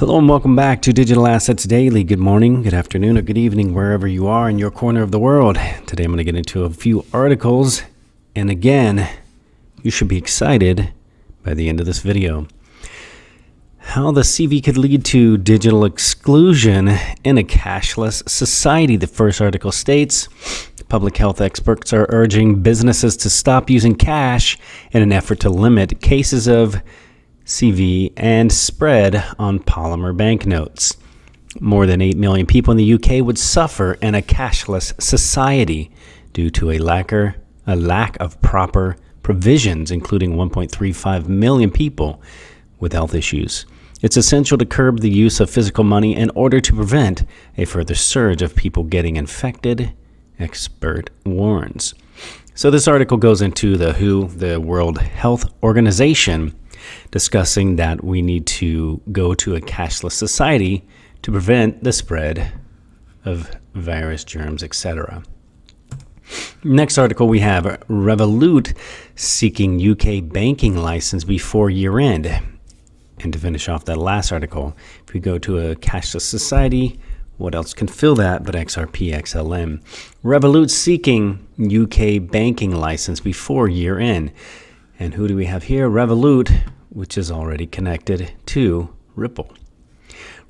Hello and welcome back to Digital Assets Daily. Good morning, good afternoon, or good evening, wherever you are in your corner of the world. Today I'm going to get into a few articles, and again, you should be excited by the end of this video. How the CV could lead to digital exclusion in a cashless society. The first article states, public health experts are urging businesses to stop using cash in an effort to limit cases of CV and spread on polymer banknotes. More than 8 million people in the UK would suffer in a cashless society due to a lack of proper provisions, including 1.35 million people with health issues. It's essential to curb the use of physical money in order to prevent a further surge of people getting infected, expert warns. So this article goes into the WHO, the World Health Organization, discussing that we need to go to a cashless society to prevent the spread of virus, germs, etc. Next article we have Revolut seeking UK banking license before year end. And to finish off that last article, if we go to a cashless society, what else can fill that but XRP, XLM? Revolut seeking UK banking license before year end. And who do we have here? Revolut, which is already connected to Ripple.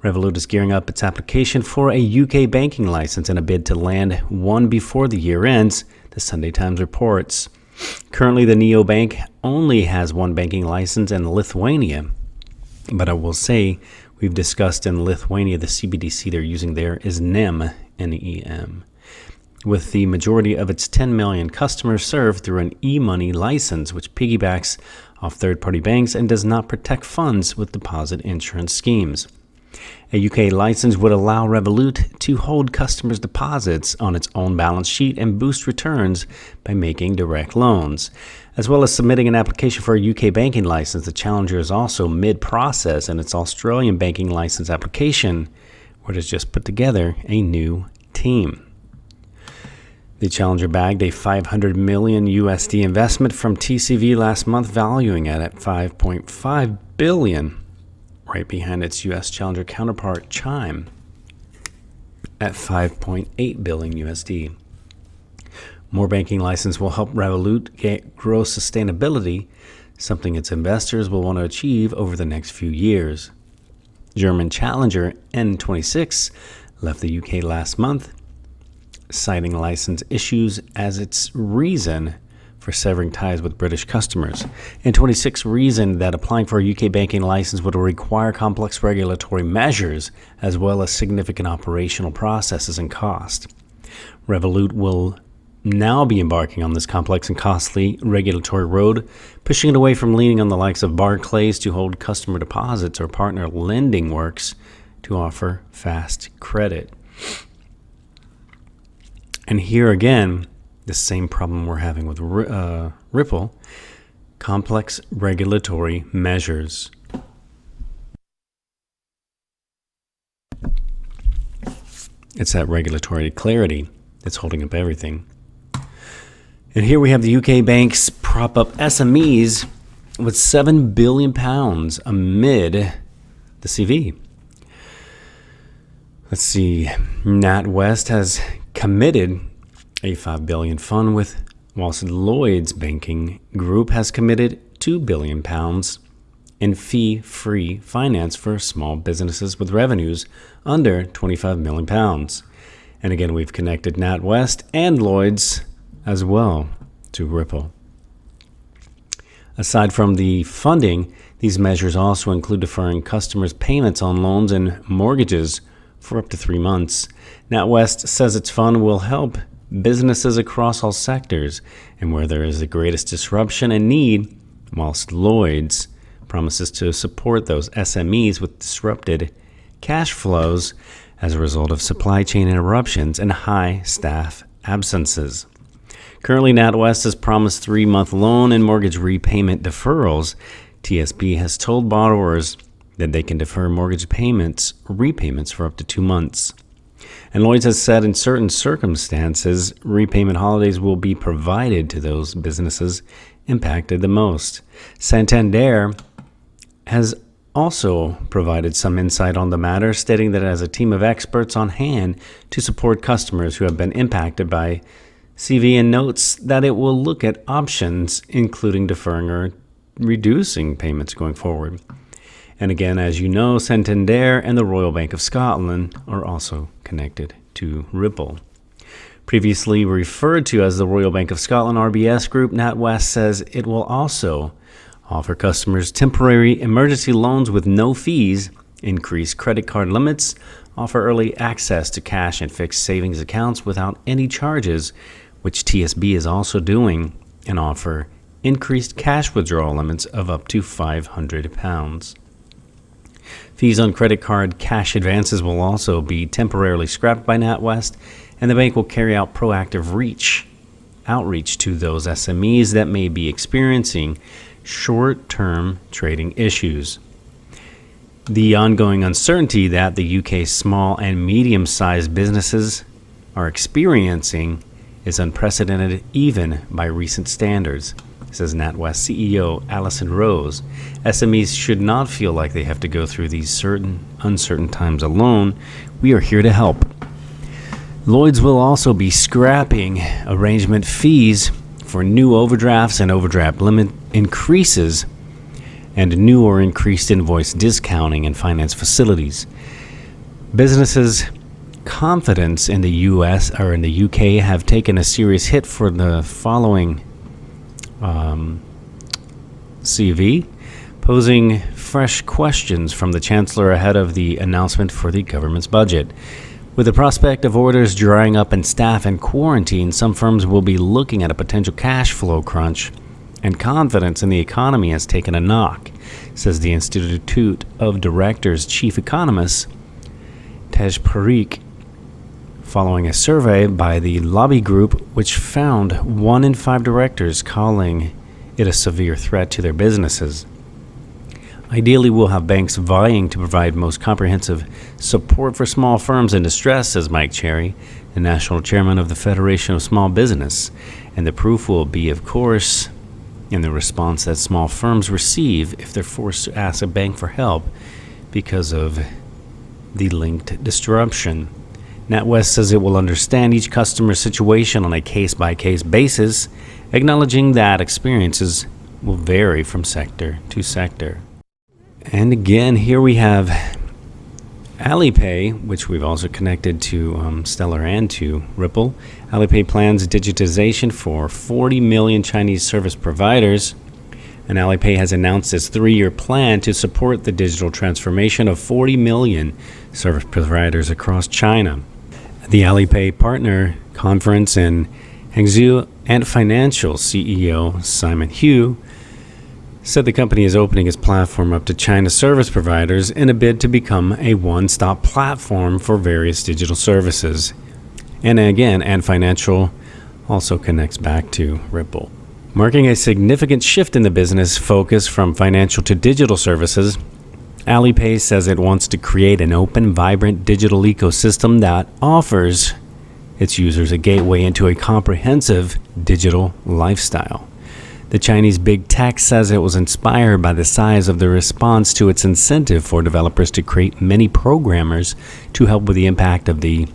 Revolut is gearing up its application for a UK banking license in a bid to land one before the year ends, the Sunday Times reports. Currently, the neobank only has one banking license in Lithuania. But I will say, we've discussed in Lithuania, the CBDC they're using there is NEM, N-E-M, with the majority of its 10 million customers served through an e-money license, which piggybacks off third-party banks and does not protect funds with deposit insurance schemes. A UK license would allow Revolut to hold customers' deposits on its own balance sheet and boost returns by making direct loans. As well as submitting an application for a UK banking license, the challenger is also mid-process in its Australian banking license application, where it has just put together a new team. The challenger bagged a 500 million USD investment from TCV last month, valuing it at 5.5 billion, right behind its US challenger counterpart Chime at 5.8 billion USD. More banking license will help Revolut grow sustainability, something its investors will want to achieve over the next few years. German challenger N26 left the UK last month, citing license issues as its reason for severing ties with British customers. N26 reasoned that applying for a UK banking license would require complex regulatory measures as well as significant operational processes and cost. Revolut will now be embarking on this complex and costly regulatory road, pushing it away from leaning on the likes of Barclays to hold customer deposits or partner lending works to offer fast credit. And here again, the same problem we're having with Ripple, complex regulatory measures. It's that regulatory clarity that's holding up everything. And here we have the UK banks prop up SMEs with £7 billion amid the CV. Let's see, NatWest has committed a $5 billion fund, whilst Lloyds Banking Group has committed £2 billion in fee-free finance for small businesses with revenues under £25 million. And again, we've connected NatWest and Lloyds as well to Ripple. Aside from the funding, these measures also include deferring customers' payments on loans and mortgages for up to 3 months. NatWest says its fund will help businesses across all sectors and where there is the greatest disruption and need, whilst Lloyds promises to support those SMEs with disrupted cash flows as a result of supply chain interruptions and high staff absences. Currently, NatWest has promised 3-month loan and mortgage repayment deferrals. TSB has told borrowers that they can defer mortgage repayments for up to 2 months. And Lloyds has said in certain circumstances, repayment holidays will be provided to those businesses impacted the most. Santander has also provided some insight on the matter, stating that it has a team of experts on hand to support customers who have been impacted by CV, and notes that it will look at options, including deferring or reducing payments going forward. And again, as you know, Santander and the Royal Bank of Scotland are also connected to Ripple. Previously referred to as the Royal Bank of Scotland RBS Group, NatWest says it will also offer customers temporary emergency loans with no fees, increase credit card limits, offer early access to cash and fixed savings accounts without any charges, which TSB is also doing, and offer increased cash withdrawal limits of up to £500. Fees on credit card cash advances will also be temporarily scrapped by NatWest, and the bank will carry out proactive outreach to those SMEs that may be experiencing short-term trading issues. The ongoing uncertainty that the UK's small and medium-sized businesses are experiencing is unprecedented even by recent standards, says NatWest CEO Alison Rose. SMEs should not feel like they have to go through these uncertain times alone. We are here to help. Lloyds will also be scrapping arrangement fees for new overdrafts and overdraft limit increases and new or increased invoice discounting in finance facilities. Businesses' confidence in the US or in the UK have taken a serious hit for the following CV, posing fresh questions from the Chancellor ahead of the announcement for the government's budget. With the prospect of orders drying up and staff in quarantine, some firms will be looking at a potential cash flow crunch, and confidence in the economy has taken a knock, says the Institute of Directors' chief economist, Tej Parikh, following a survey by the lobby group, which found 1 in 5 directors calling it a severe threat to their businesses. Ideally, we'll have banks vying to provide most comprehensive support for small firms in distress, says Mike Cherry, the national chairman of the Federation of Small Business. And the proof will be, of course, in the response that small firms receive if they're forced to ask a bank for help because of the linked disruption. NatWest says it will understand each customer's situation on a case-by-case basis, acknowledging that experiences will vary from sector to sector. And again, here we have Alipay, which we've also connected to Stellar and to Ripple. Alipay plans digitization for 40 million Chinese service providers, and Alipay has announced its 3-year plan to support the digital transformation of 40 million service providers across China. The Alipay Partner Conference in Hangzhou, Ant Financial CEO Simon Hu said the company is opening its platform up to China service providers in a bid to become a one-stop platform for various digital services. And again, Ant Financial also connects back to Ripple. Marking a significant shift in the business focus from financial to digital services, Alipay says it wants to create an open, vibrant digital ecosystem that offers its users a gateway into a comprehensive digital lifestyle. The Chinese big tech says it was inspired by the size of the response to its incentive for developers to create many programmers to help with the impact of the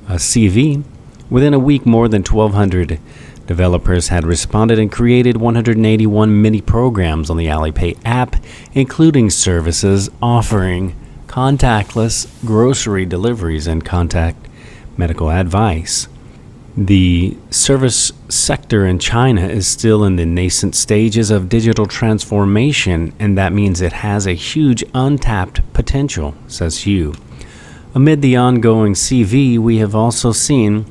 CV. Within a week, more than 1,200 developers had responded and created 181 mini programs on the Alipay app, including services offering contactless grocery deliveries and contact medical advice. The service sector in China is still in the nascent stages of digital transformation, and that means it has a huge untapped potential, says Hu. Amid the ongoing CV, we have also seen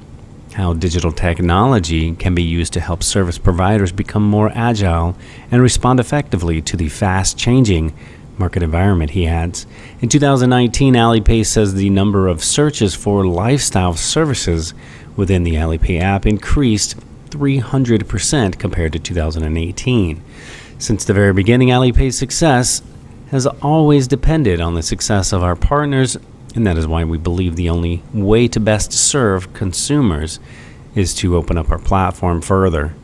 how digital technology can be used to help service providers become more agile and respond effectively to the fast-changing market environment, he adds. In 2019, Alipay says the number of searches for lifestyle services within the Alipay app increased 300% compared to 2018. Since the very beginning, Alipay's success has always depended on the success of our partners, and that is why we believe the only way to best serve consumers is to open up our platform further,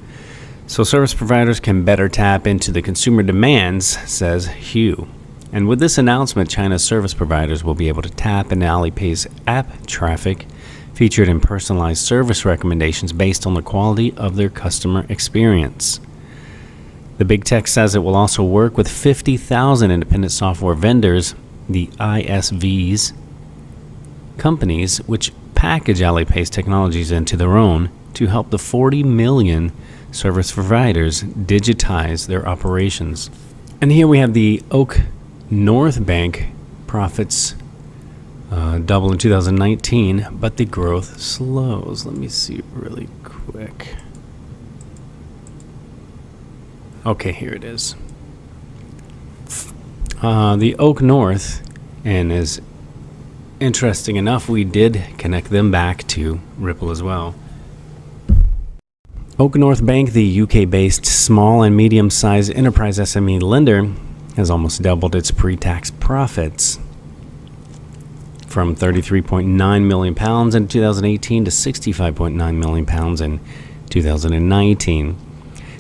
so service providers can better tap into the consumer demands, says Hu. And with this announcement, China's service providers will be able to tap into Alipay's app traffic featured in personalized service recommendations based on the quality of their customer experience. The big tech says it will also work with 50,000 independent software vendors, the ISVs, companies which package Alipay's technologies into their own to help the 40 million service providers digitize their operations. And here we have the OakNorth Bank profits double in 2019, but the growth slows. Let me see really quick. Okay, here it is. The OakNorth, and is interesting enough, we did connect them back to Ripple as well. OakNorth Bank, the UK-based small and medium-sized enterprise SME lender, has almost doubled its pre-tax profits from £33.9 million in 2018 to £65.9 million in 2019.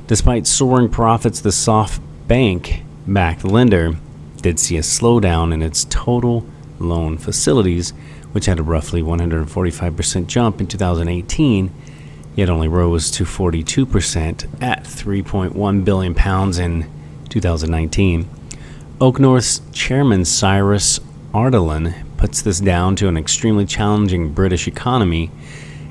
Despite soaring profits, the SoftBank-backed lender did see a slowdown in its total loan facilities, which had a roughly 145% jump in 2018, yet only rose to 42% at £3.1 billion in 2019. OakNorth's chairman Cyrus Ardalan puts this down to an extremely challenging British economy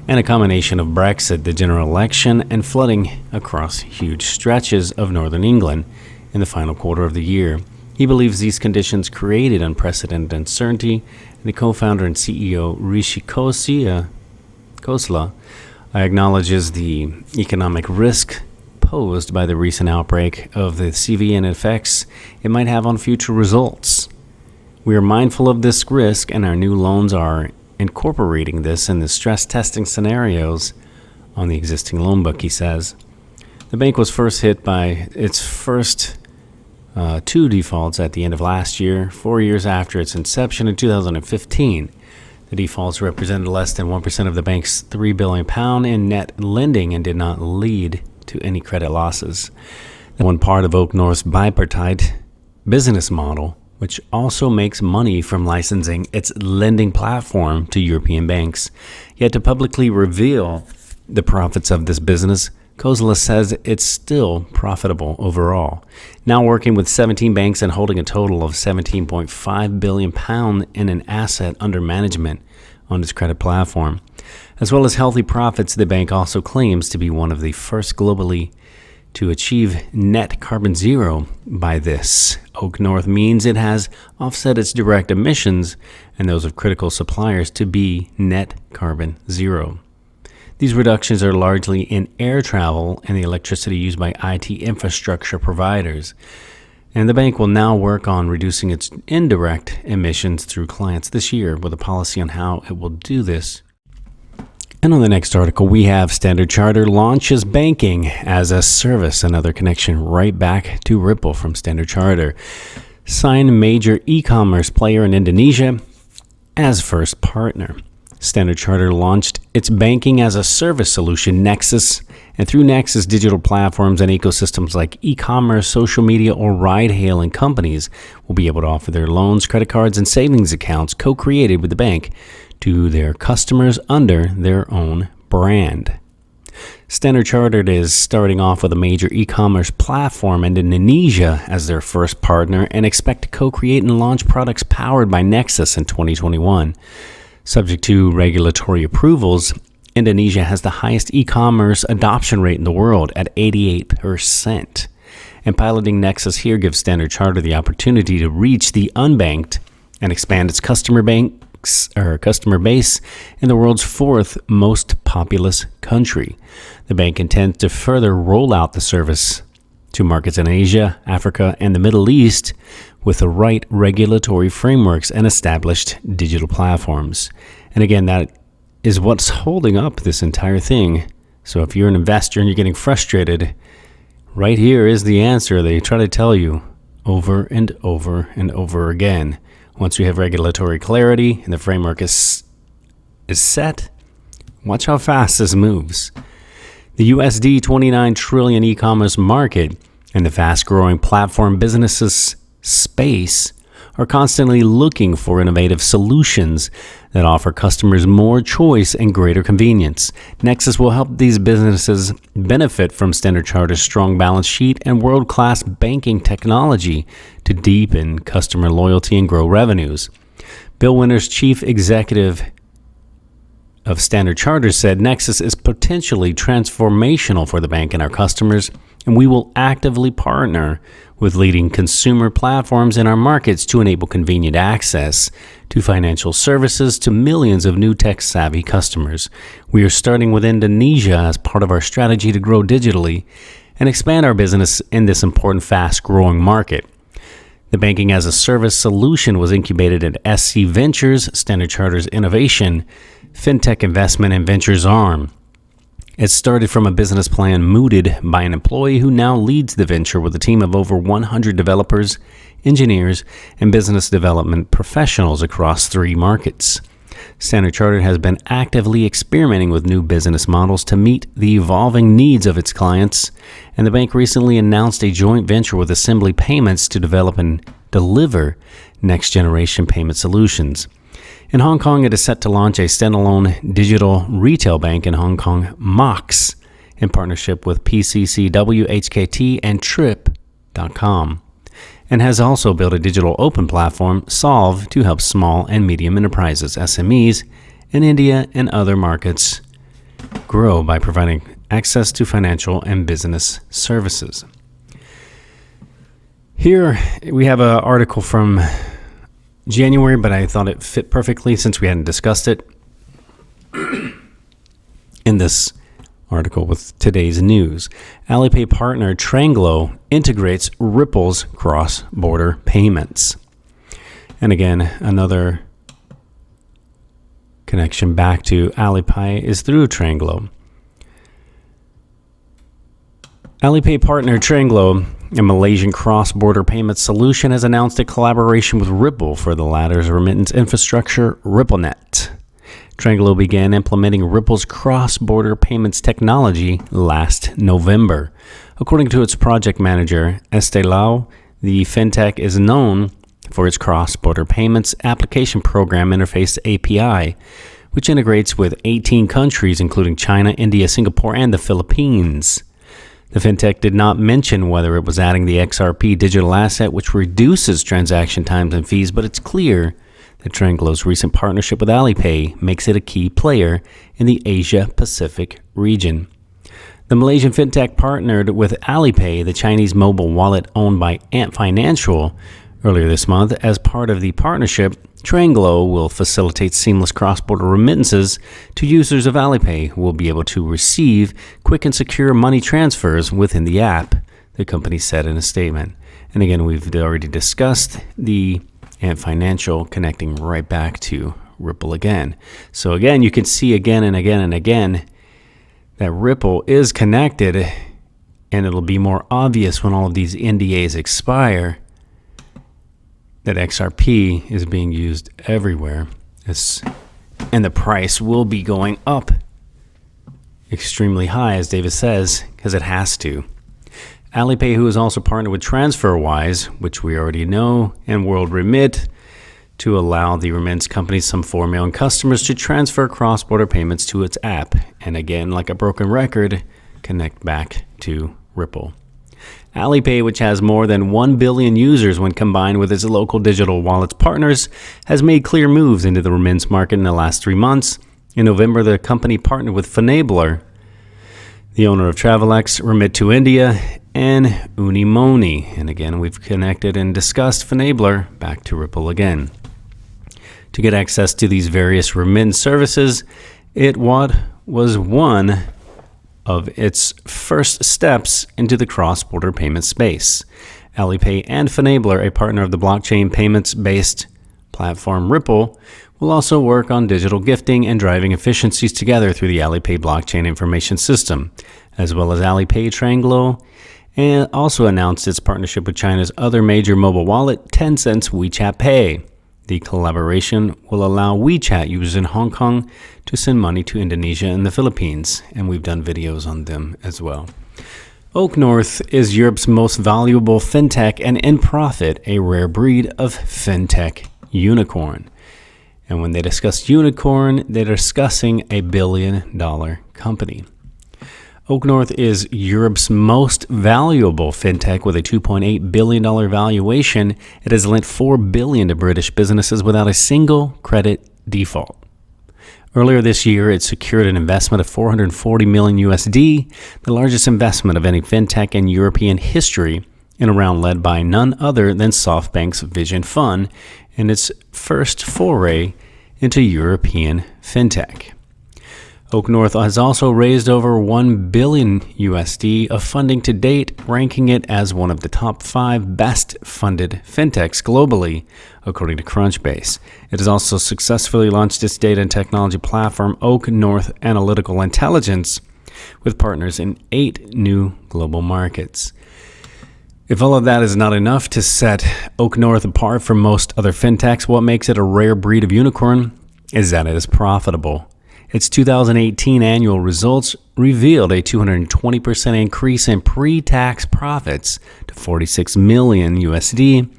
and a combination of Brexit, the general election, and flooding across huge stretches of northern England in the final quarter of the year. He believes these conditions created unprecedented uncertainty, and the co-founder and CEO Rishi Khosla acknowledges the economic risk posed by the recent outbreak of the CV and effects it might have on future results. We are mindful of this risk, and our new loans are incorporating this in the stress testing scenarios on the existing loan book, he says. The bank was first hit by its first two defaults at the end of last year, 4 years after its inception in 2015. The defaults represented less than 1% of the bank's £3 billion in net lending and did not lead to any credit losses. One part of OakNorth's bipartite business model, which also makes money from licensing its lending platform to European banks. Yet to publicly reveal the profits of this business, Khosla says it's still profitable overall, now working with 17 banks and holding a total of £17.5 billion in an asset under management on its credit platform. As well as healthy profits, the bank also claims to be one of the first globally to achieve net carbon zero. By this, OakNorth means it has offset its direct emissions and those of critical suppliers to be net carbon zero. These reductions are largely in air travel and the electricity used by IT infrastructure providers. And the bank will now work on reducing its indirect emissions through clients this year with a policy on how it will do this. And on the next article, we have Standard Chartered launches banking as a service, another connection right back to Ripple from Standard Chartered. Sign major e-commerce player in Indonesia as first partner. Standard Chartered launched its banking as a service solution, Nexus, and through Nexus, digital platforms and ecosystems like e-commerce, social media, or ride-hailing companies will be able to offer their loans, credit cards, and savings accounts co-created with the bank to their customers under their own brand. Standard Chartered is starting off with a major e-commerce platform in Indonesia as their first partner and expect to co-create and launch products powered by Nexus in 2021. Subject to regulatory approvals, Indonesia has the highest e-commerce adoption rate in the world at 88%. And piloting Nexus here gives Standard Chartered the opportunity to reach the unbanked and expand its customer base in the world's fourth most populous country. The bank intends to further roll out the service to markets in Asia, Africa, and the Middle East with the right regulatory frameworks and established digital platforms. And again, that is what's holding up this entire thing. So if you're an investor and you're getting frustrated, right here is the answer they try to tell you over and over and over again. Once we have regulatory clarity and the framework is set, watch how fast this moves. The USD 29 trillion e-commerce market and the fast-growing platform businesses space are constantly looking for innovative solutions that offer customers more choice and greater convenience. Nexus will help these businesses benefit from Standard Chartered's strong balance sheet and world-class banking technology to deepen customer loyalty and grow revenues. Bill Winters, chief executive of Standard Chartered, said Nexus is potentially transformational for the bank and our customers, and we will actively partner with leading consumer platforms in our markets to enable convenient access to financial services to millions of new tech-savvy customers. We are starting with Indonesia as part of our strategy to grow digitally and expand our business in this important, fast-growing market. The banking-as-a-service solution was incubated at SC Ventures, Standard Chartered's innovation, fintech investment, and ventures arm. It started from a business plan mooted by an employee who now leads the venture with a team of over 100 developers, engineers, and business development professionals across 3 markets. Standard Chartered has been actively experimenting with new business models to meet the evolving needs of its clients, and the bank recently announced a joint venture with Assembly Payments to develop and deliver next-generation payment solutions. In Hong Kong, it is set to launch a standalone digital retail bank in Hong Kong, Mox, in partnership with PCCW, HKT, and Trip.com, and has also built a digital open platform, Solve, to help small and medium enterprises, SMEs, in India and other markets grow by providing access to financial and business services. Here we have an article from January, but I thought it fit perfectly since we hadn't discussed it in this article with today's news. Alipay partner Tranglo integrates Ripple's cross-border payments. And again, another connection back to Alipay is through Tranglo. Alipay partner Tranglo, a Malaysian cross-border payment solution, has announced a collaboration with Ripple for the latter's remittance infrastructure, RippleNet. Tranglo began implementing Ripple's cross-border payments technology last November. According to its project manager, Estelao, the fintech is known for its cross-border payments application program interface API, which integrates with 18 countries, including China, India, Singapore, and the Philippines. The fintech did not mention whether it was adding the XRP digital asset, which reduces transaction times and fees, but it's clear that Tranglo's recent partnership with Alipay makes it a key player in the Asia-Pacific region. The Malaysian fintech partnered with Alipay, the Chinese mobile wallet owned by Ant Financial, earlier this month. As part of the partnership, Tranglo will facilitate seamless cross-border remittances to users of Alipay who will be able to receive quick and secure money transfers within the app, the company said in a statement. And again, we've already discussed the Ant Financial connecting right back to Ripple again. So again, you can see again and again and again that Ripple is connected, and it'll be more obvious when all of these NDAs expire that XRP is being used everywhere, and the price will be going up extremely high, as David says, because it has to. Alipay, who is also partnered with TransferWise, which we already know, and WorldRemit, to allow the remittance companies, some 4 million customers, to transfer cross-border payments to its app, and again, like a broken record, connect back to Ripple. Alipay, which has more than 1 billion users when combined with its local digital wallets partners, has made clear moves into the remittance market in the last 3 months. In November, the company partnered with Finabler, the owner of Travelex, Remit to India, and Unimoni. And again, we've connected and discussed Finabler back to Ripple again. To get access to these various remittance services, it was one of its first steps into the cross-border payment space. Alipay and Finabler, a partner of the blockchain payments-based platform Ripple, will also work on digital gifting and driving efficiencies together through the Alipay blockchain information system, as well as Alipay Tranglo, and also announced its partnership with China's other major mobile wallet, Tencent's WeChat Pay. The collaboration will allow WeChat users in Hong Kong to send money to Indonesia and the Philippines, and we've done videos on them as well. OakNorth is Europe's most valuable fintech and in profit a rare breed of fintech unicorn. And when they discuss unicorn, they're discussing a billion-dollar company. OakNorth is Europe's most valuable fintech with a $2.8 billion valuation. It has lent $4 billion to British businesses without a single credit default. Earlier this year, it secured an investment of $440 million USD, the largest investment of any fintech in European history, in a round led by none other than SoftBank's Vision Fund in its first foray into European fintech. OakNorth has also raised over $1 billion USD of funding to date, ranking it as one of the top 5 best funded fintechs globally, according to Crunchbase. It has also successfully launched its data and technology platform, OakNorth Analytical Intelligence, with partners in 8 new global markets. If all of that is not enough to set OakNorth apart from most other fintechs, what makes it a rare breed of unicorn is that it is profitable. Its 2018 annual results revealed a 220% increase in pre-tax profits to $46 million USD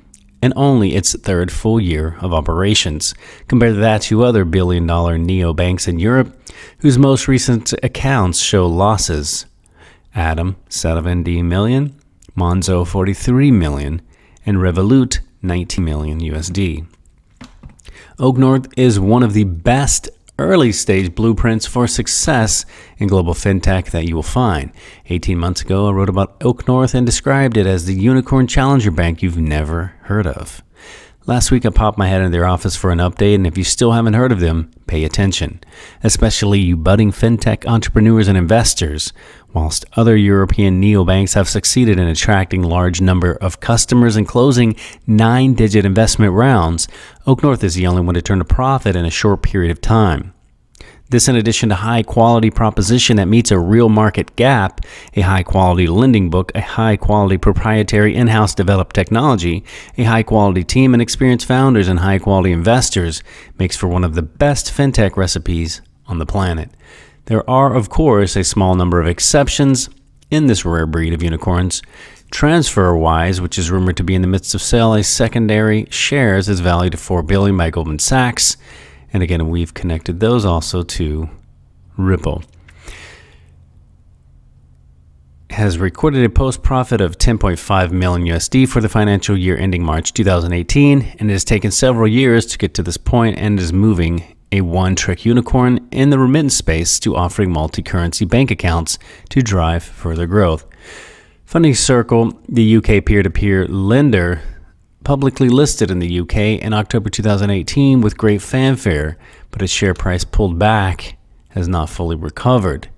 in only its third full year of operations. Compare that to other billion-dollar neobanks in Europe, whose most recent accounts show losses. Atom, $70 million, Monzo, $43 million, and Revolut, $19 million USD. OakNorth is one of the best early-stage blueprints for success in global fintech that you will find. 18 months ago, I wrote about OakNorth and described it as the unicorn challenger bank you've never heard of. Last week, I popped my head into their office for an update, and if you still haven't heard of them, pay attention, especially you budding fintech entrepreneurs and investors. Whilst other European neobanks have succeeded in attracting large number of customers and closing 9-digit investment rounds, OakNorth is the only one to turn a profit in a short period of time. This in addition to high-quality proposition that meets a real market gap, a high-quality lending book, a high-quality proprietary in-house developed technology, a high-quality team and experienced founders and high-quality investors, makes for one of the best fintech recipes on the planet. There are, of course, a small number of exceptions in this rare breed of unicorns. TransferWise, which is rumored to be in the midst of sale as secondary shares, is valued at $4 billion by Goldman Sachs. And again, we've connected those also to Ripple. Has recorded a post-profit of $10.5 million USD for the financial year ending March 2018, and it has taken several years to get to this point and is moving a one-trick unicorn in the remittance space to offering multi-currency bank accounts to drive further growth. Funding Circle, the UK peer-to-peer lender, publicly listed in the UK in October 2018 with great fanfare, but its share price pulled back, has not fully recovered.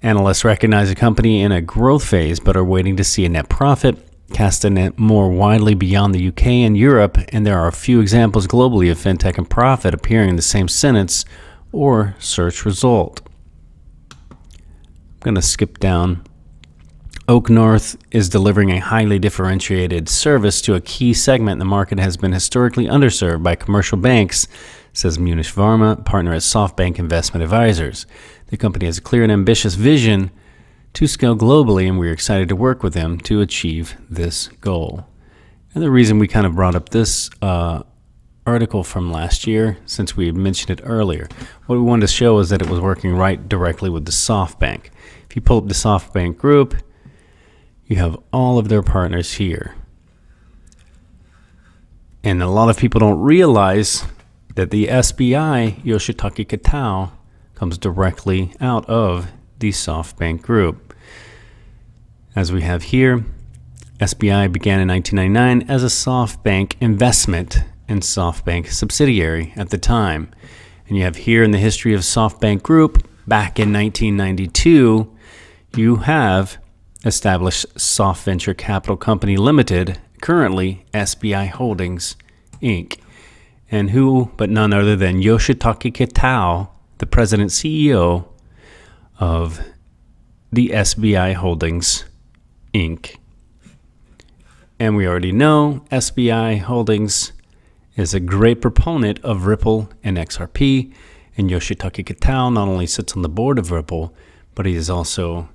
Analysts recognize the company in a growth phase but are waiting to see a net profit, cast a net more widely beyond the UK and Europe, and there are a few examples globally of fintech and profit appearing in the same sentence or search result. I'm going to skip down. OakNorth is delivering a highly differentiated service to a key segment the market has been historically underserved by commercial banks, says Munish Varma, partner at SoftBank Investment Advisors. The company has a clear and ambitious vision to scale globally, and we're excited to work with them to achieve this goal. And the reason we kind of brought up this article from last year, since we had mentioned it earlier, what we wanted to show is that it was working right directly with the SoftBank. If you pull up the SoftBank group, you have all of their partners here. And a lot of people don't realize that the SBI Yoshitaka Kitao comes directly out of the SoftBank group. As we have here, SBI began in 1999 as a SoftBank investment and SoftBank subsidiary at the time. And you have here in the history of SoftBank Group, back in 1992, you have established Soft Venture Capital Company Limited, currently SBI Holdings, Inc. And who but none other than Yoshitaka Kitao, the president CEO of the SBI Holdings, Inc. And we already know SBI Holdings is a great proponent of Ripple and XRP, and Yoshitaka Kitao not only sits on the board of Ripple, but he is also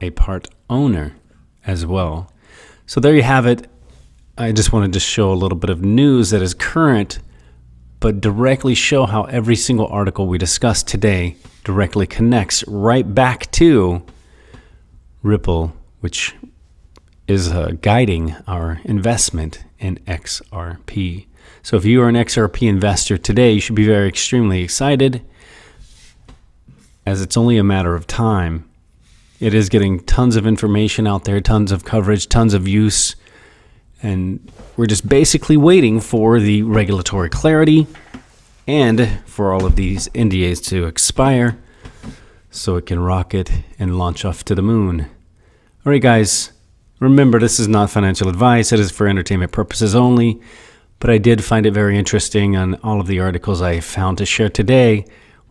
a part owner as well. So there you have it. I just wanted to show a little bit of news that is current, but directly show how every single article we discussed today directly connects right back to Ripple, which is guiding our investment in XRP. So if you are an XRP investor today, you should be very extremely excited, as it's only a matter of time. It is getting tons of information out there, tons of coverage, tons of use, and we're just basically waiting for the regulatory clarity and for all of these NDAs to expire so it can rocket and launch off to the moon. All right, guys, remember, this is not financial advice. It is for entertainment purposes only, but I did find it very interesting, and all of the articles I found to share today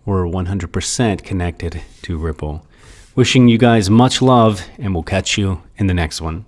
were 100% connected to Ripple. Wishing you guys much love, and we'll catch you in the next one.